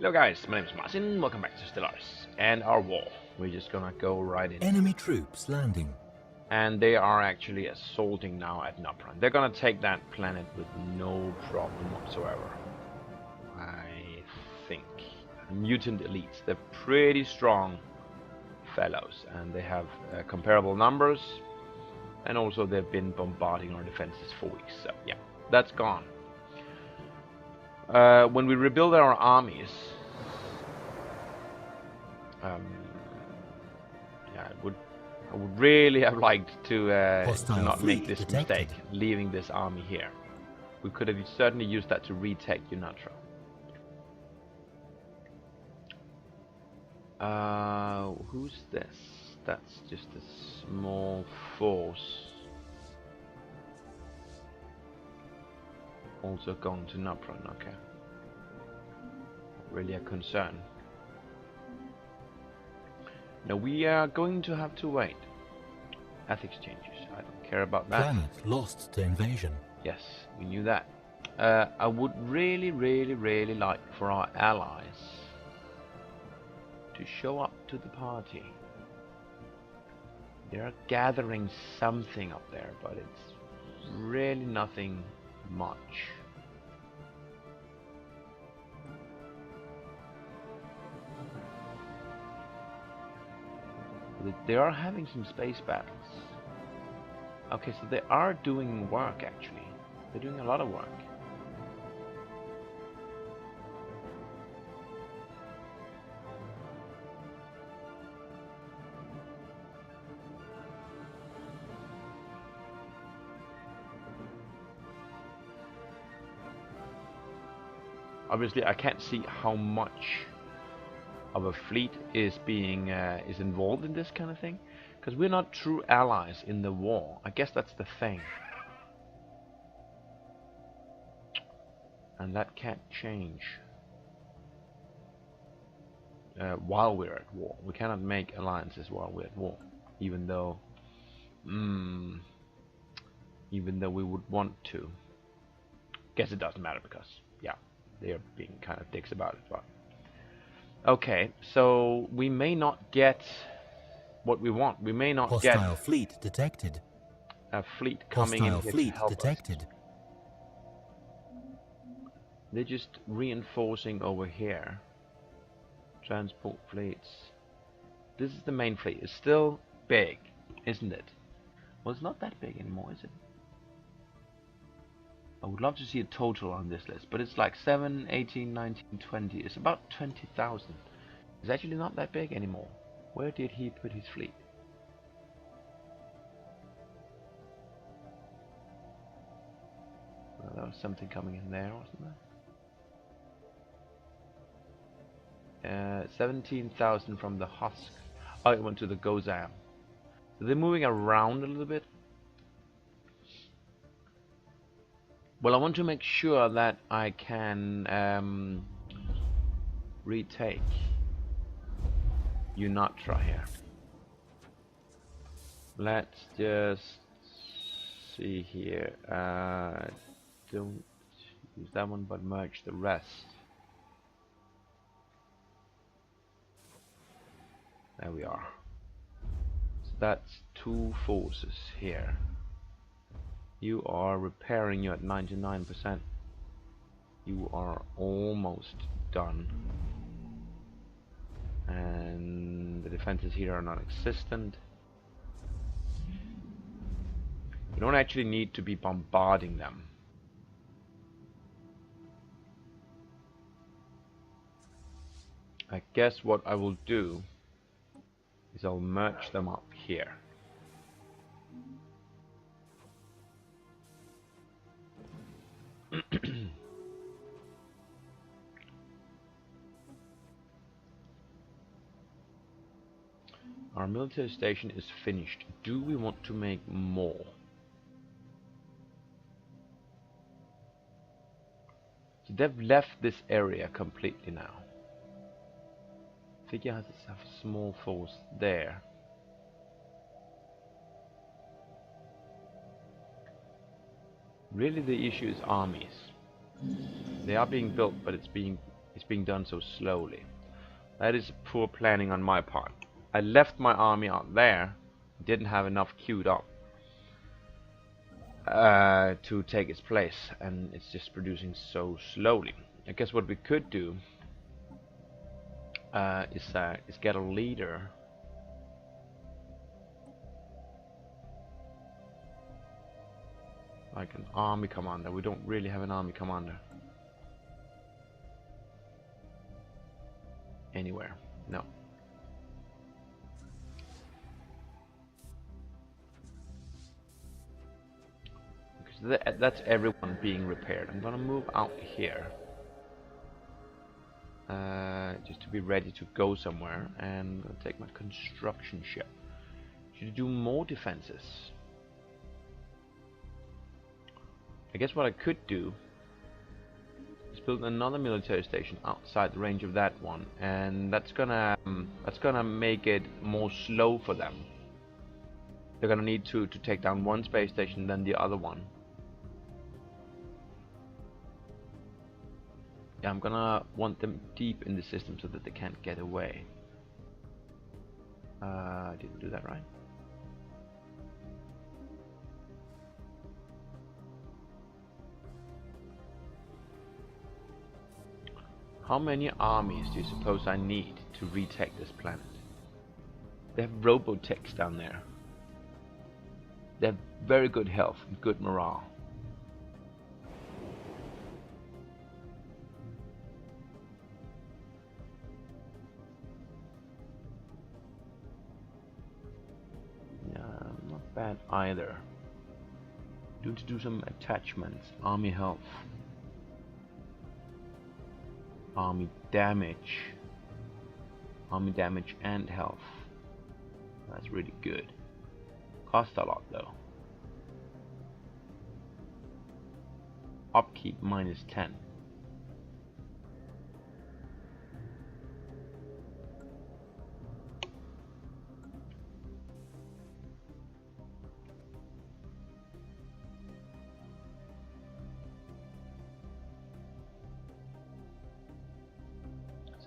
Hello guys, my name is Martin, welcome back to Stellaris and our war. We're just gonna go right in. Enemy troops landing. And they are actually assaulting now at Nopron. They're gonna take that planet with no problem whatsoever. I think. Mutant elites, they're pretty strong fellows and they have comparable numbers. And also they've been bombarding our defenses for weeks, so yeah, that's gone. When we rebuild our armies, yeah, I would really have liked to not make this mistake, leaving this army here. We could have certainly used that to retake Unatra. Who's this? That's just a small force. Also going to Nopron, okay. Really a concern. Now we are going to have to wait. Ethics changes. I don't care about that. Planet lost to invasion. Yes, we knew that. I would really like for our allies to show up to the party. They're gathering something up there, but it's really nothing much. They are having some space battles. Okay, so they are doing work actually. They're doing a lot of work. Obviously, I can't see how much of a fleet is being is involved in this kind of thing, because we're not true allies in the war. I guess that's the thing, and that can't change while we're at war. We cannot make alliances while we're at war, even though we would want to. Guess it doesn't matter because yeah, they are being kind of dicks about it. But okay, so we may not get what we want. We may not get hostile fleet detected. A fleet coming in here to help detected. us. They're just reinforcing over here. Transport fleets. This is the main fleet. It's still big, isn't it? Well, it's not that big anymore, is it? I would love to see a total on this list, but it's like 7, 18, 19, 20. It's about 20,000. It's actually not that big anymore. Where did he put his fleet? Well, there was something coming in there, wasn't there? 17,000 from the husk. Oh, it went to the Gozam. So they're moving around a little bit. Well, I want to make sure that I can retake Unatra here. Let's just see here. Don't use that one, but merge the rest. There we are. So that's two forces here. You are repairing, you're at 99%. You are almost done. And the defenses here are non-existent. You don't actually need to be bombarding them. I guess what I will do is I'll merge them up here. Our military station is finished. Do we want to make more? So they've left this area completely now. Figure has a small force there. Really the issue is armies. They are being built, but it's is being done so slowly. That is poor planning on my part. I left my army out there, didn't have enough queued up to take its place, and it's just producing so slowly. I guess what we could do is get a leader. Like an army commander. We don't really have an army commander anywhere. No. Because that's everyone being repaired. I'm gonna move out here just to be ready to go somewhere, and I'll take my construction ship. Should I do more defenses? I guess what I could do is build another military station outside the range of that one, and that's gonna make it more slow for them. They're gonna need to take down one space station, then the other one. Yeah, I'm gonna want them deep in the system so that they can't get away. I didn't do that right. How many armies do you suppose I need to retake this planet? They have robotechs down there. They have very good health and good morale. Yeah, not bad either. Need to do some attachments. Army health. Army damage and health. That's really good. Cost a lot though. Upkeep -10.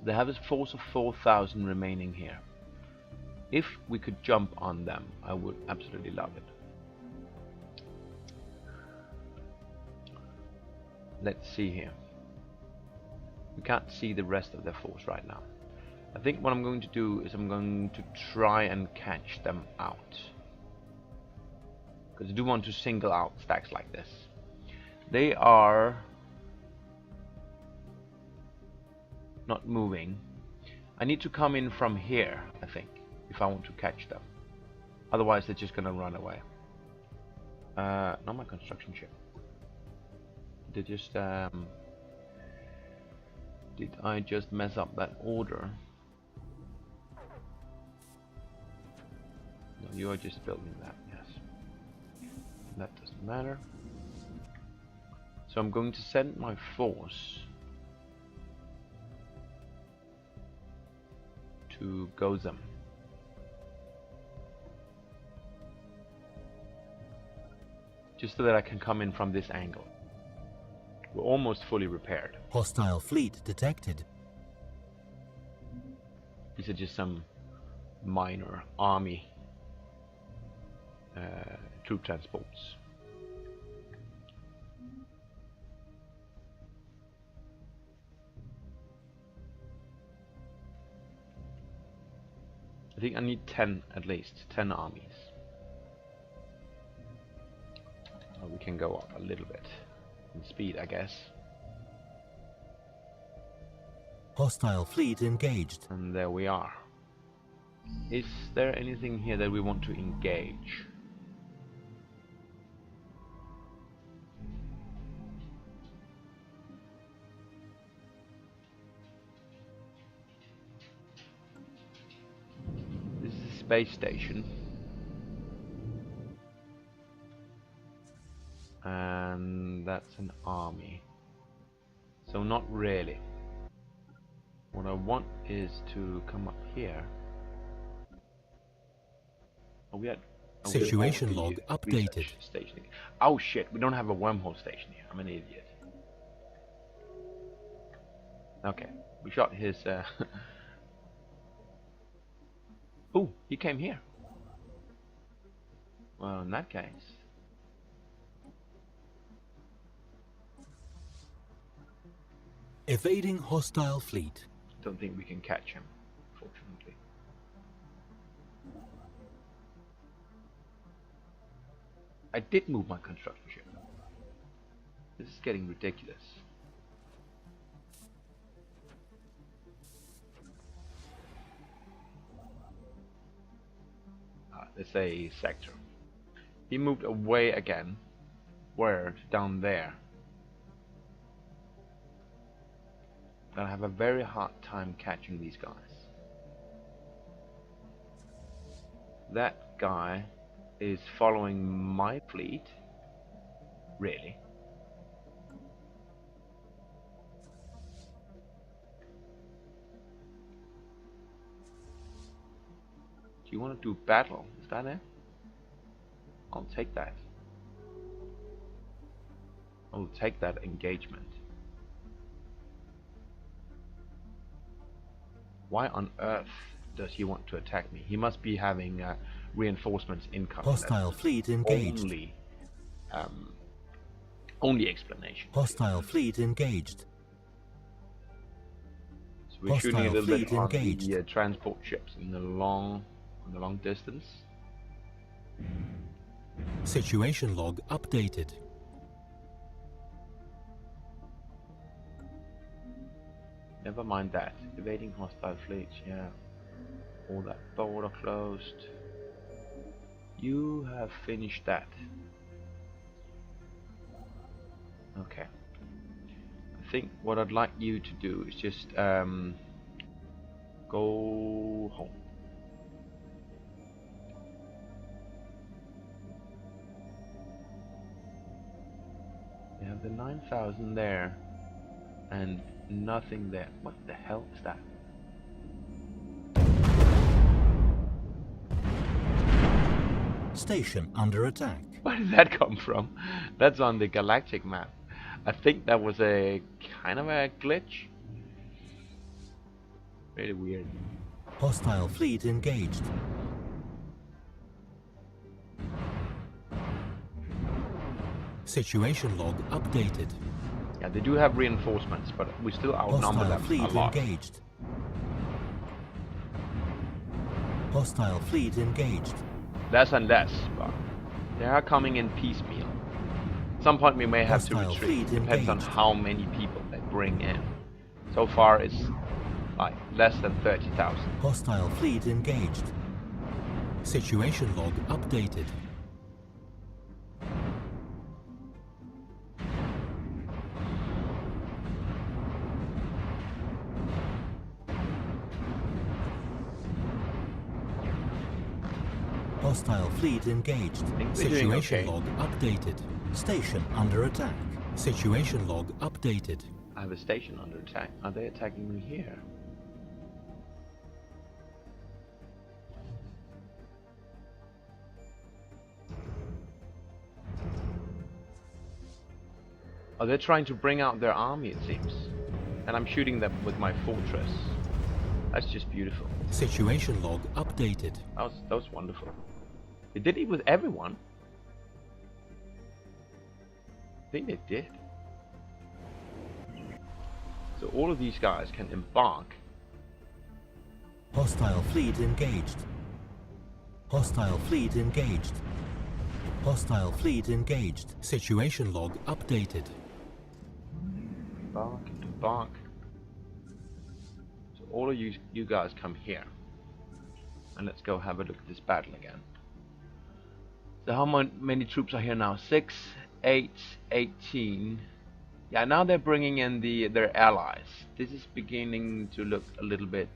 They have a force of 4,000 remaining here. If we could jump on them, I would absolutely love it. Let's see here. We can't see the rest of their force right now. I think what I'm going to do is I'm going to try and catch them out. Because I do want to single out stacks like this. They are not moving. I need to come in from here, I think, if I want to catch them. Otherwise they're just gonna run away. Not my construction ship. They just did I just mess up that order? No, you are just building that, yes. That doesn't matter. So I'm going to send my force to Gotham. Just so that I can come in from this angle. We're almost fully repaired. Hostile fleet detected. These are just some minor army troop transports. I think I need 10 at least, 10 armies. Well, we can go up a little bit in speed, I guess. Hostile fleet engaged. And there we are. Is there anything here that we want to engage? This is a space station. And that's an army. So not really. What I want is to come up here. Oh, we had Situation log updated. Station. Oh shit, we don't have a wormhole station here. I'm an idiot. Okay, we shot his... Oh, he came here. Well, in that case... Evading hostile fleet. Don't think we can catch him, fortunately. I did move my construction ship. This is getting ridiculous. Let's say sector. He moved away again. Where? Down there. Gonna have a very hard time catching these guys. That guy is following my fleet. Really? Do you want to do battle? Is that it? I'll take that. I'll take that engagement. Why on earth does he want to attack me? He must be having reinforcements incoming. Hostile fleet engaged. Only explanation. Hostile fleet engaged. So we're shooting a little bit on engaged. the transport ships in the long distance. Situation log updated. Never mind that. Evading hostile fleets, yeah. All that border closed. You have finished that. Okay. I think what I'd like you to do is just go home. You have the 9,000 there and nothing there. What the hell is that? Station under attack. Where did that come from? That's on the galactic map. I think that was a kind of a glitch. Really weird. Hostile fleet engaged. Situation log updated. Yeah, they do have reinforcements, but we still outnumber Hostile them fleet a lot. engaged. Hostile fleet engaged. Less and less, but they are coming in piecemeal. At some point we may have to Hostile retreat. fleet Depends on engaged. how many people they bring in. So far it's like less than 30,000. Hostile fleet engaged. Situation log updated. Hostile fleet engaged. think we're doing Situation okay. log updated. Station under attack. Situation log updated. I have a station under attack. Are they attacking me here? Oh, they're trying to bring out their army, it seems. And I'm shooting them with my fortress. That's just beautiful. Situation log updated. That was wonderful. They did it with everyone. I think they did. So all of these guys can embark. Hostile fleet engaged. Hostile fleet engaged. Hostile fleet engaged. Situation log updated. Embark. So all of you guys come here. And let's go have a look at this battle again. So how many troops are here now? 6, 8, 18. Yeah, now they're bringing in their allies. This is beginning to look a little bit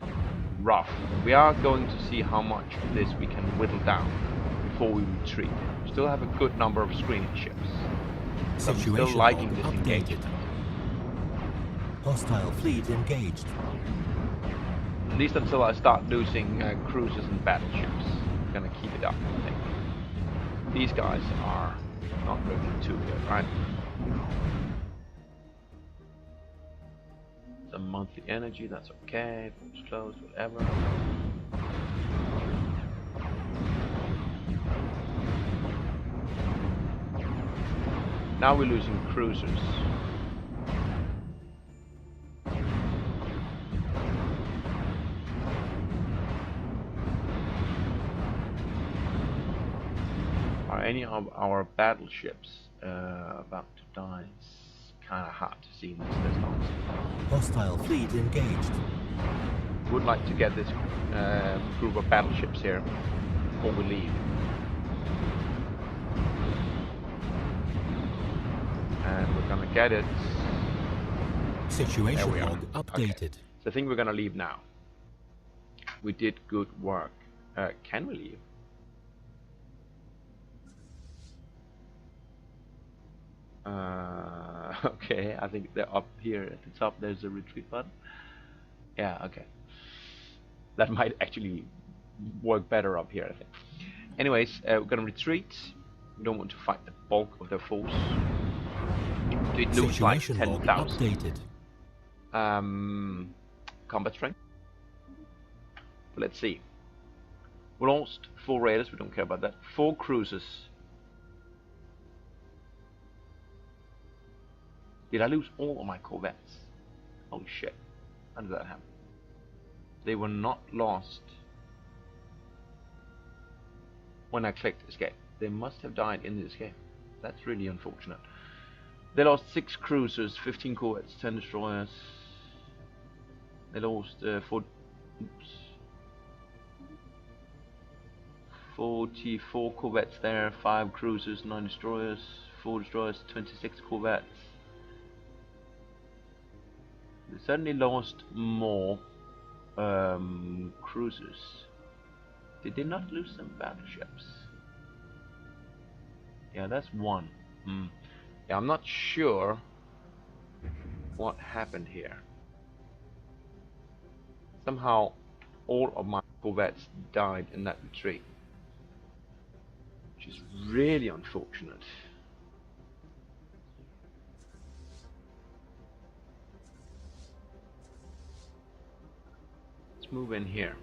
rough. We are going to see how much of this we can whittle down before we retreat. We still have a good number of screening ships. So I'm Situation still liking log this updated. engagement. Hostile fleet engaged. At least until I start losing cruisers and battleships. I'm gonna keep it up, I think. These guys are not looking too good, right? Some monthly energy, that's okay. Ports closed, whatever. Now we're losing cruisers. Are any of our battleships about to die? It's kind of hard to see in this distance. Hostile fleet engaged. Would like to get this group of battleships here before we leave. And we're gonna get it. Situation log updated. Okay. So I think we're gonna leave now. We did good work. Can we leave? Okay, I think they're up here at the top. There's a retreat button. Yeah, okay. That might actually work better up here, I think. Anyways, we're gonna retreat. We don't want to fight the bulk of their force. Did lose like 10,000 combat strength. But let's see. We lost 4 raiders. We don't care about that. 4 cruisers. Did I lose all of my corvettes? Holy shit. How did that happen? They were not lost when I clicked escape. They must have died in the escape. That's really unfortunate. They lost 6 cruisers, 15 corvettes, 10 destroyers. They lost 44 corvettes there, 5 cruisers, 9 destroyers, 4 destroyers, 26 corvettes. They certainly lost more cruisers. Did they not lose some battleships? Yeah, that's 1. Yeah, I'm not sure what happened here. Somehow all of my corvettes died in that retreat, which is really unfortunate. Let's move in here.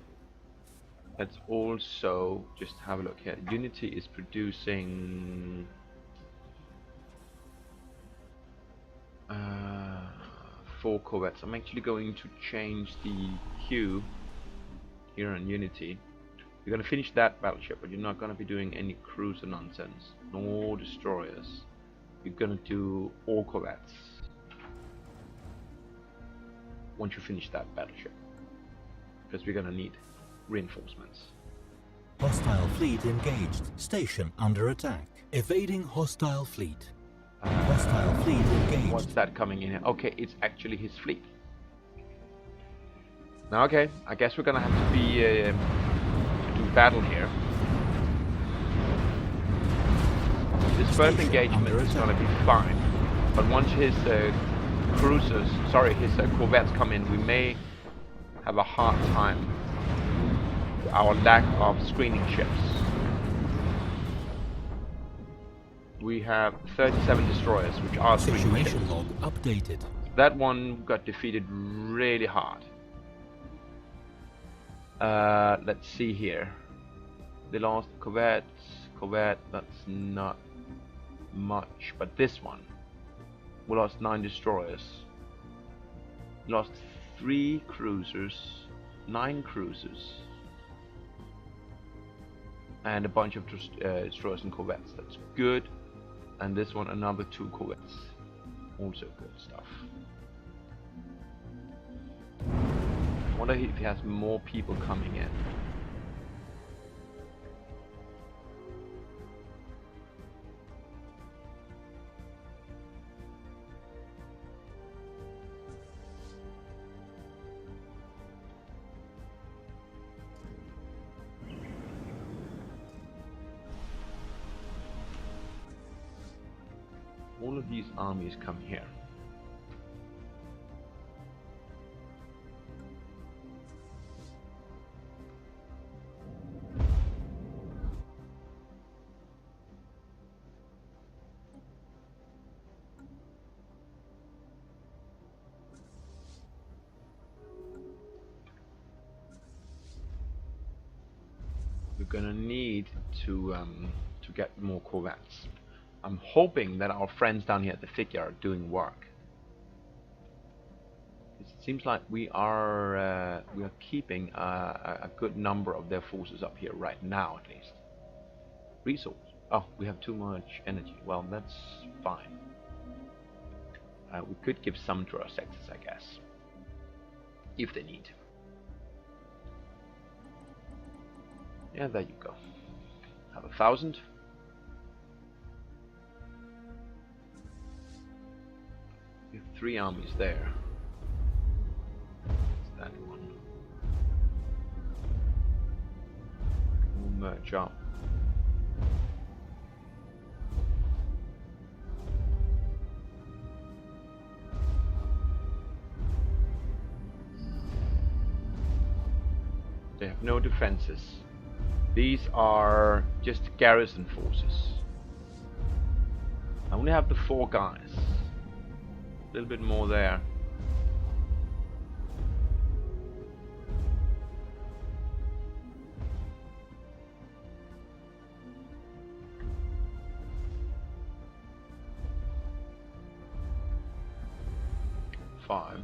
Let's also just have a look here. Unity is producing 4 corvettes. I'm actually going to change the queue here on Unity. You're going to finish that battleship, but you're not going to be doing any cruiser nonsense, nor destroyers. You're going to do all corvettes once you finish that battleship, because we're going to need reinforcements. Hostile fleet engaged. Station under attack. Evading hostile fleet. Hostile fleet engaged. What's that coming in here? Okay, it's actually his fleet. Now, okay, I guess we're gonna have to be to do battle here. This first engagement is gonna be fine, but once his cruisers, sorry, his corvettes come in, we may have a hard time with our lack of screening ships. We have 37 destroyers, which are screening ships. Situation log updated. That one got defeated really hard. Let's see here. They lost corvette, that's not much, but this one, we lost 9 destroyers. We lost 3 cruisers, 9 cruisers, and a bunch of destroyers and corvettes. That's good. And this one, another 2 corvettes. Also good stuff. I wonder if he has more people coming in. All of these armies come here. gonna need to get more corvettes. I'm hoping that our friends down here at the figure are doing work. It seems like we are keeping a good number of their forces up here right now, at least. Resource. Oh, we have too much energy. Well, that's fine. We could give some to our sectors, I guess, if they need. Yeah, there you go. Have 1,000. We have 3 armies there. That's that one. We'll merge up. They have no defenses. These are just garrison forces. I only have the 4 guys. A little bit more there. Five.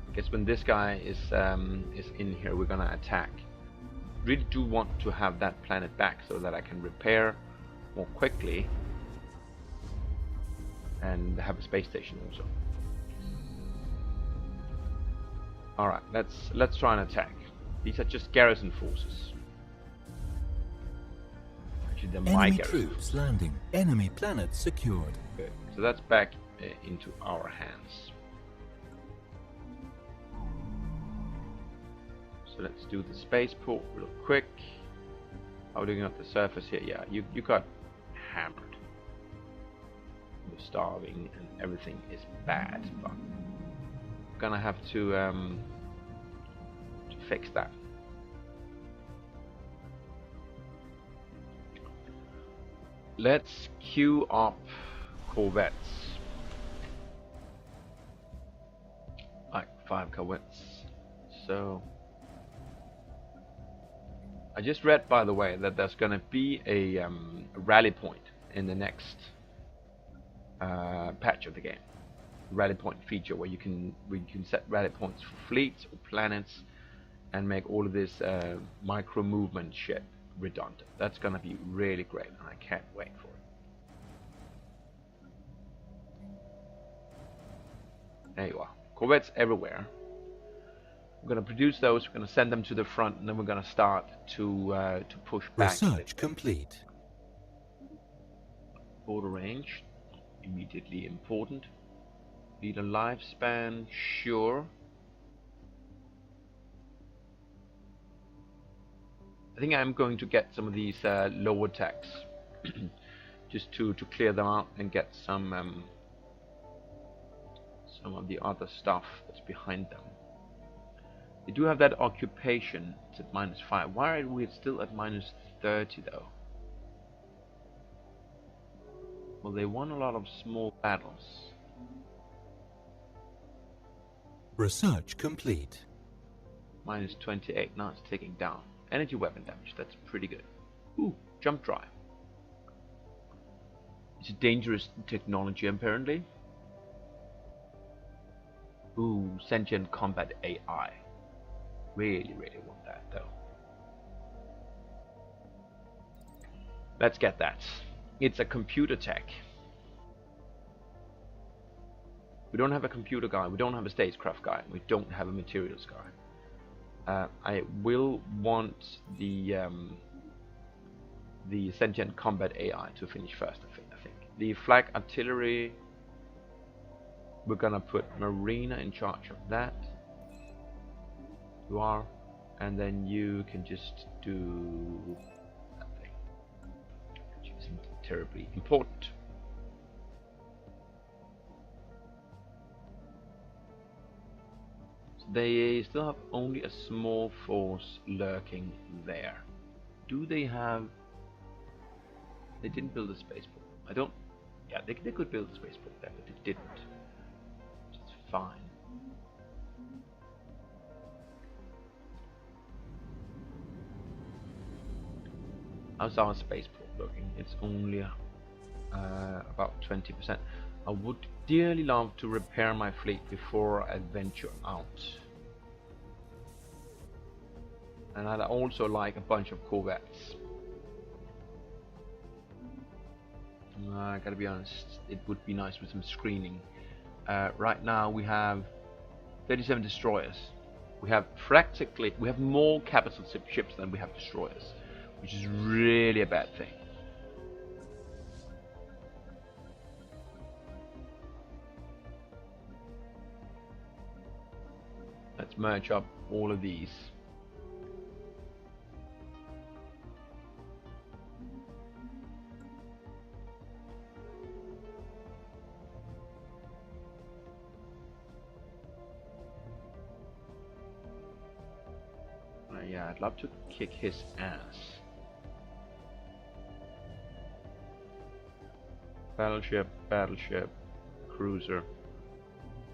I guess when this guy is in here, we're gonna attack. Really do want to have that planet back so that I can repair more quickly and have a space station also. All right, let's try and attack. These are just garrison forces. Actually, they're my Enemy garrison. troops landing. Enemy planet secured. Good. So that's back into our hands. So let's do the spaceport real quick. How are we doing at the surface here? Yeah, you got hammered. You're starving and everything is bad, but I'm gonna have to fix that. Let's queue up corvettes. Like 5 corvettes. So I just read, by the way, that there's going to be a rally point in the next patch of the game. Rally point feature where you can set rally points for fleets or planets and make all of this micro movement shit redundant. That's going to be really great, and I can't wait for it. There you are. Corvettes everywhere. We're going to produce those, we're going to send them to the front, and then we're going to start to push back. Research complete. Border range, immediately important. Leader lifespan, sure. I think I'm going to get some of these lower techs, just to clear them out and get some of the other stuff that's behind them. They do have that occupation. It's at -5. Why are we still at -30 though? Well, they won a lot of small battles. Research complete. -28. Now it's ticking down. Energy weapon damage. That's pretty good. Ooh, jump drive. It's a dangerous technology apparently. Ooh, sentient combat AI. Really want that though. Let's get that. It's a computer tech. We don't have a computer guy, we don't have a statecraft guy, we don't have a materials guy. I will want the sentient combat AI to finish first, I think. The flag artillery, we're gonna put Marina in charge of that. You are, and then you can just do that thing, which isn't terribly important. So they still have only a small force lurking there. Do they have? They didn't build a spaceport. I don't. Yeah, they could build a spaceport there, but they didn't. Which is fine. How's our spaceport looking? It's only about 20%. I would dearly love to repair my fleet before I venture out. And I'd also like a bunch of corvettes. I gotta be honest, it would be nice with some screening. Right now we have 37 destroyers. We have more capital ships than we have destroyers, which is really a bad thing. Let's merge up all of these. Yeah, I'd love to kick his ass. Battleship, battleship, cruiser.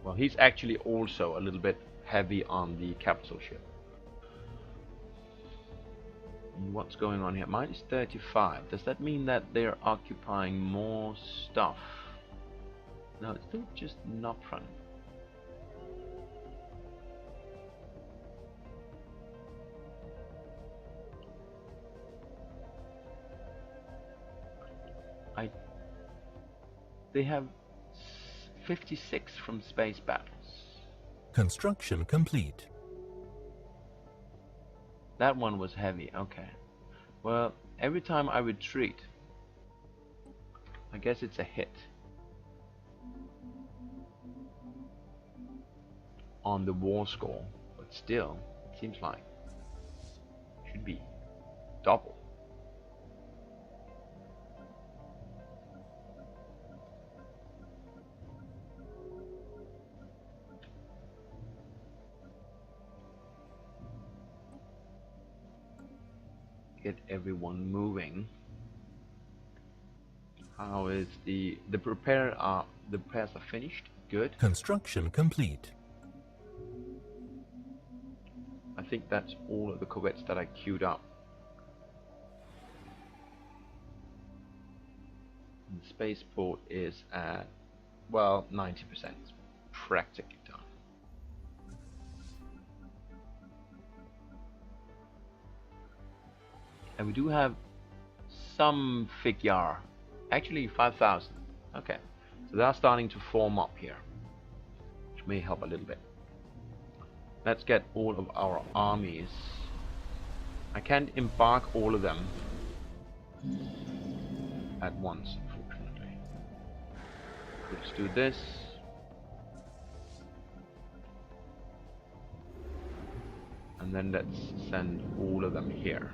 Well, he's actually also a little bit heavy on the capital ship. And what's going on here? Minus 35. Does that mean that they're occupying more stuff? No, it's still just Nopron. They have 56 from space battles. Construction complete. That one was heavy, okay. Well, every time I retreat, I guess it's a hit. On the war score, but still, it seems like it should be double. Get everyone moving. How is the repairs are finished? Good. Construction complete. I think that's all of the corvettes that I queued up. And the spaceport is at, well, 90%. Practically done. And we do have some figure, actually 5,000. Okay, so they are starting to form up here, which may help a little bit. Let's get all of our armies. I can't embark all of them at once, unfortunately. Let's do this. And then let's send all of them here.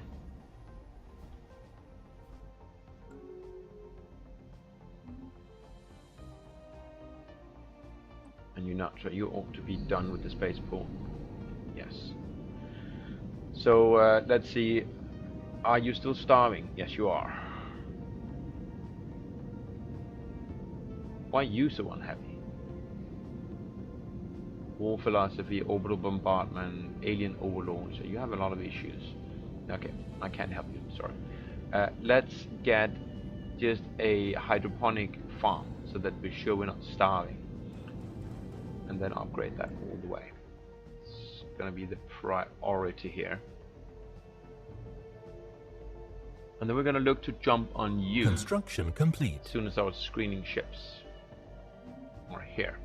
And you're not sure, you ought to be done with the spaceport. Yes. So let's see. Are you still starving? Yes, you are. Why are you so unhappy? War philosophy, orbital bombardment, alien overlord. So you have a lot of issues. Okay, I can't help you. Sorry. Let's get just a hydroponic farm so that we're sure we're not starving. And then upgrade that all the way. It's gonna be the priority here. And then we're gonna look to jump on you. Construction complete. As soon as our screening ships are here.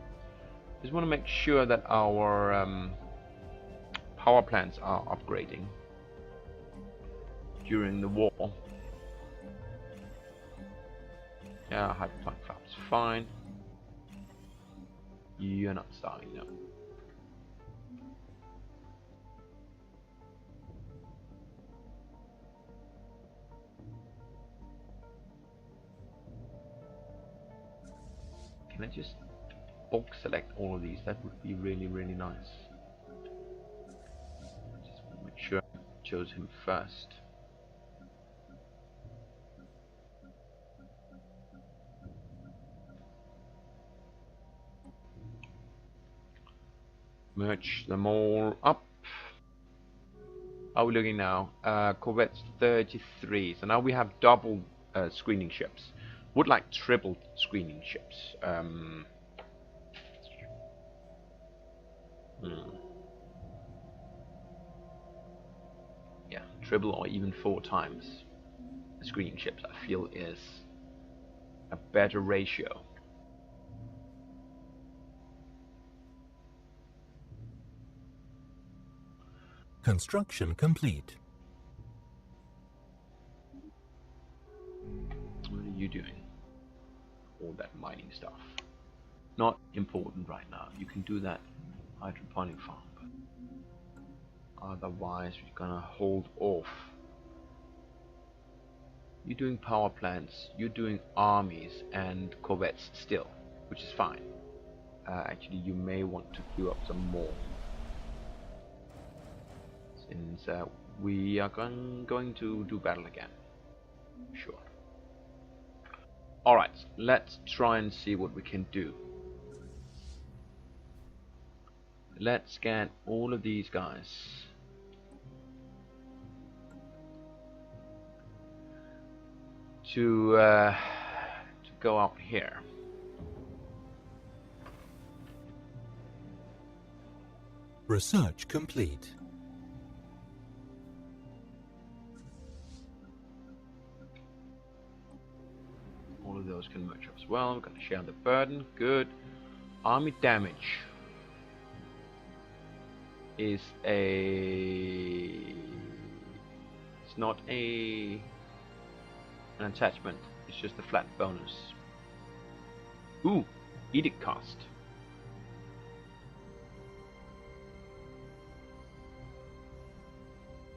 Just want to make sure that our power plants are upgrading during the war. Yeah, hyperplank farm's fine. You're not starting, no. Can I just bulk select all of these? That would be really, really nice. Just want to make sure I chose him first. Merge them all up. How are we looking now? Corvettes 33. So now we have double screening ships. Would like triple screening ships. Yeah, triple or even 4 times screening ships, I feel, is a better ratio. Construction complete. What are you doing? All that mining stuff. Not important right now. You can do that hydroponic farm. Otherwise, we're gonna hold off. You're doing power plants, you're doing armies and corvettes still, which is fine. Actually, you may want to queue up some more. Since we are going to do battle again. Sure. Alright, let's try and see what we can do. Let's get all of these guys to go up here. Research complete. All of those can merge up as well. We're going to share the burden. Good. Army damage is a... It's not an attachment. It's just a flat bonus. Ooh, edict cost.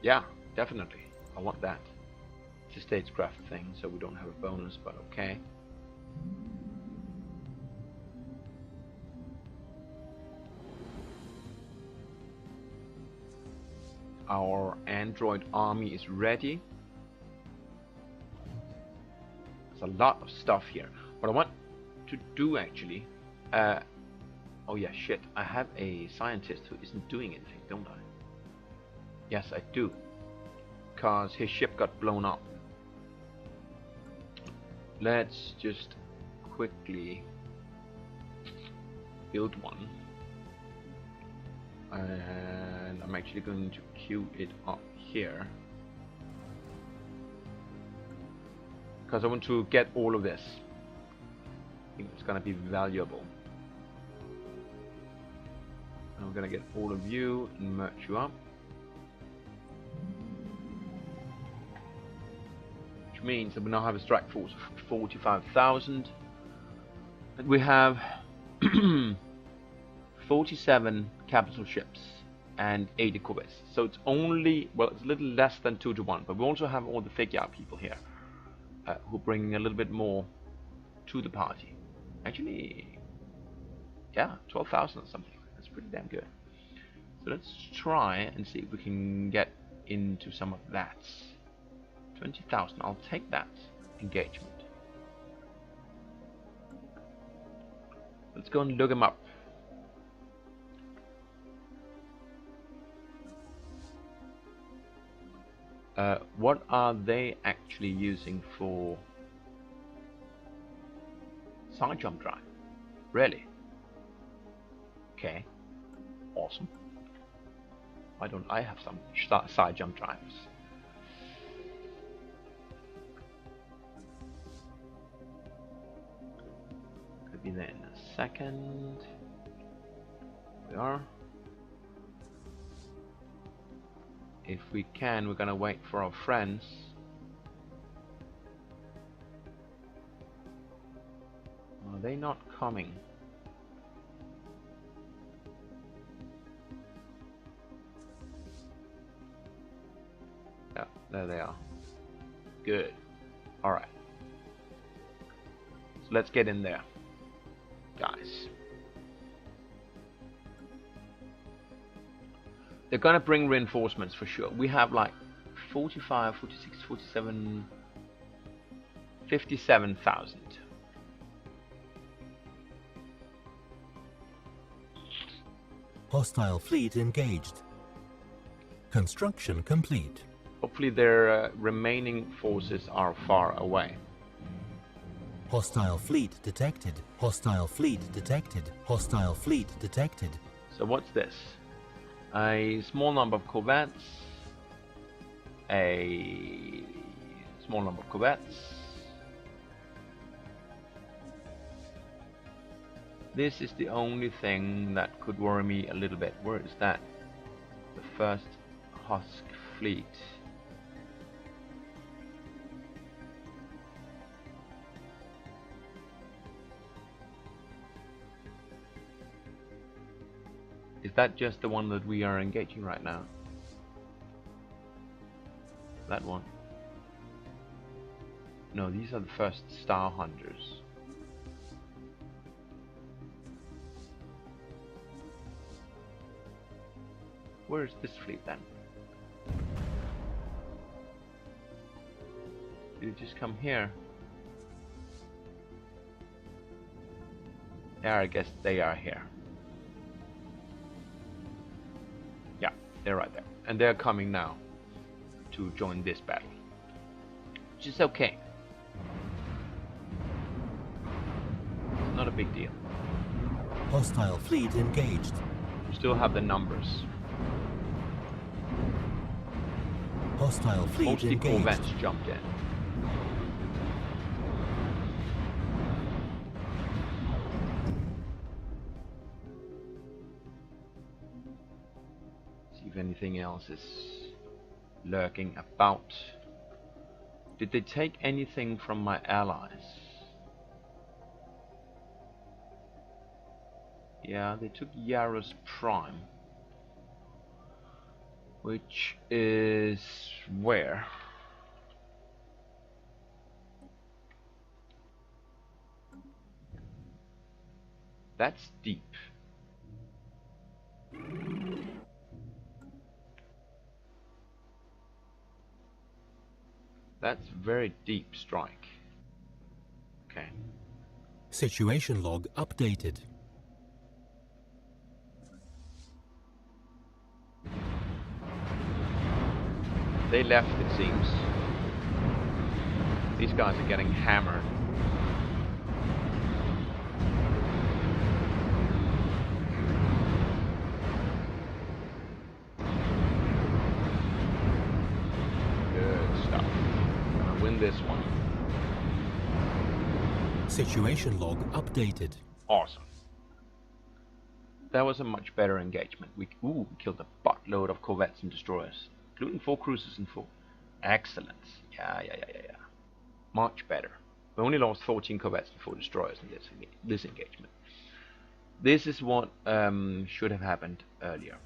Yeah, definitely. I want that. It's a statecraft thing, so we don't have a bonus, but okay. Our android army is ready. There's a lot of stuff here. What I want to do actually... oh yeah, shit. I have a scientist who isn't doing anything, don't I? Yes, I do. Because his ship got blown up. Let's just quickly build one. And I'm actually going to queue it up here. Because I want to get all of this. I think it's going to be valuable. And I'm going to get all of you and merge you up. Which means that we now have a strike force of 45,000. And we have 47 capital ships and 80 corvettes. So it's only, well, it's a little less than 2 to 1. But we also have all the figure people here who bring a little bit more to the party. Actually, yeah, 12,000 or something. That's pretty damn good. So let's try and see if we can get into some of that. 20,000, I'll take that engagement. Let's go and look them up. What are they actually using for side jump drive? Really? Okay, awesome. Why don't I have some side jump drives? Could be there in a second. We are. If we can, we're gonna wait for our friends. Are they not coming? Yeah, there they are. Good. Alright. So let's get in there, guys. They're gonna bring reinforcements for sure. We have like 45, 46, 47, 57,000. Hostile fleet engaged. Construction complete. Hopefully their remaining forces are far away. Hostile fleet detected. Hostile fleet detected. Hostile fleet detected. So what's this? A small number of corvettes. A small number of corvettes. This is the only thing that could worry me a little bit. Where is that? The first Husk fleet. Is that just the one that we are engaging right now? That one? No, these are the first Star Hunters. Where is this fleet then? Did it just come here? Yeah, I guess they are here. Yeah, they're right there. And they're coming now to join this battle. Which is okay. It's not a big deal. Hostile fleet engaged. We still have the numbers. Hostile fleet Mostly engaged. corvettes jumped in. See if anything else is lurking about. Did they take anything from my allies? Yeah, they took Yaros Prime. Which is where? That's deep. That's very deep strike. Okay. Situation log updated. They left, it seems. These guys are getting hammered. Good stuff. Gonna win this one. Situation log updated. Awesome. That was a much better engagement. We killed a buttload of corvettes and destroyers, including 4 cruisers and 4. Excellent. Yeah. Much better. We only lost 14 corvettes and 4 destroyers in this engagement. This is what should have happened earlier.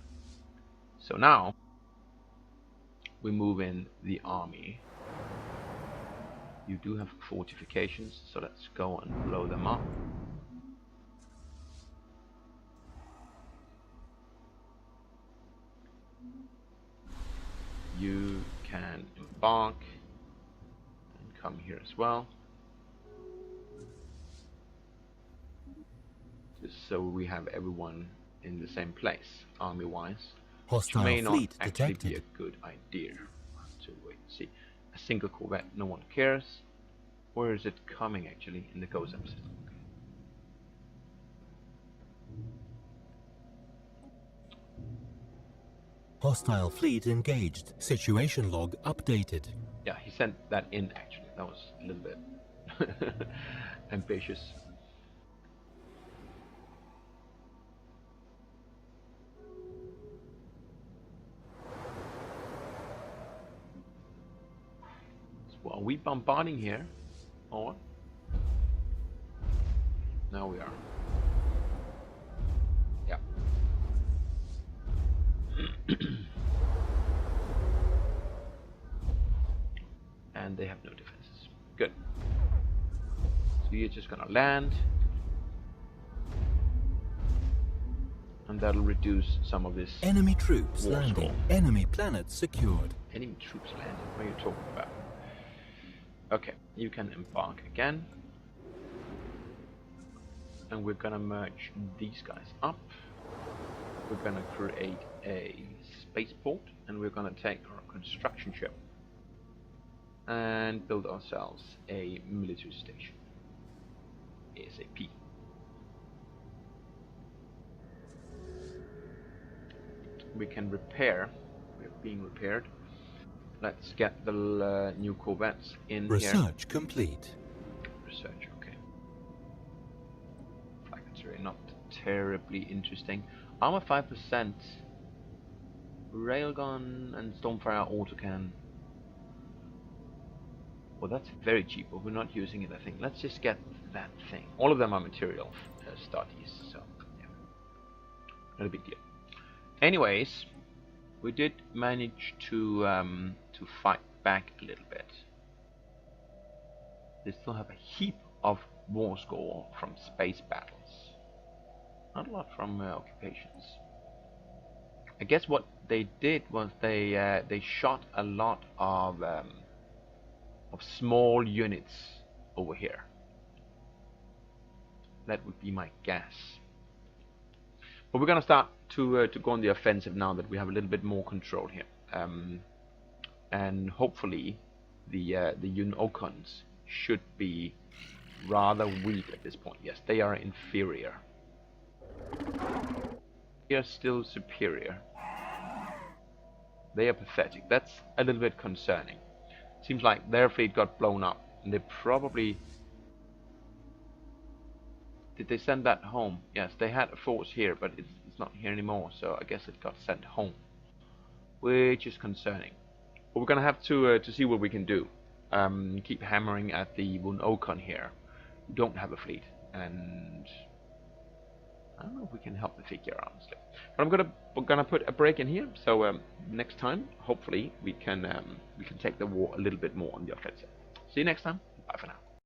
So now we move in the army. You do have fortifications, so let's go and blow them up. You can embark and come here as well. Just so we have everyone in the same place, army-wise. Which Hostile may not fleet actually detected. be a good idea. We'll have to wait and see. A single corvette, no one cares. Where is it coming actually? In the GOSAP system. Okay. Hostile fleet engaged. Situation log updated. Yeah, he sent that in actually. That was a little bit ambitious. So are we bombarding here? Or what? Now we are. Yeah. And they have no defenses. Good. So you're just gonna land. And that'll reduce some of this. Enemy troops war landing. score. Enemy planet secured. Enemy troops landing. What are you talking about? Okay, you can embark again. And we're gonna merge these guys up. we're gonna create a spaceport, and we're gonna take our construction ship and build ourselves a military station ASAP. We can repair. We're being repaired. Let's get the new corvettes in here. Research complete. Research, okay. Like it's really not terribly interesting. Armor 5%. Railgun and Stormfire autocan. Well, that's very cheap, but we're not using it, I think. Let's just get that thing. All of them are material studies, so yeah, not a big deal. Anyways, we did manage to fight back a little bit. They still have a heap of war score from space battles. Not a lot from occupations. I guess what they did was they shot a lot of small units over here. That would be my guess. But we're gonna start to go on the offensive now that we have a little bit more control here, and hopefully the Unokons should be rather weak at this point. Yes, they are inferior. They are still superior. They are pathetic. That's a little bit concerning. Seems like their fleet got blown up, and they probably... Did they send that home? Yes, they had a force here, but it's not here anymore, so I guess it got sent home, which is concerning. But we're gonna have to see what we can do. Keep hammering at the Unokon here, who don't have a fleet, and I don't know if we can help the figure, honestly. But we're gonna put a break in here, so next time, hopefully, we can take the war a little bit more on the offensive. See you next time. Bye for now.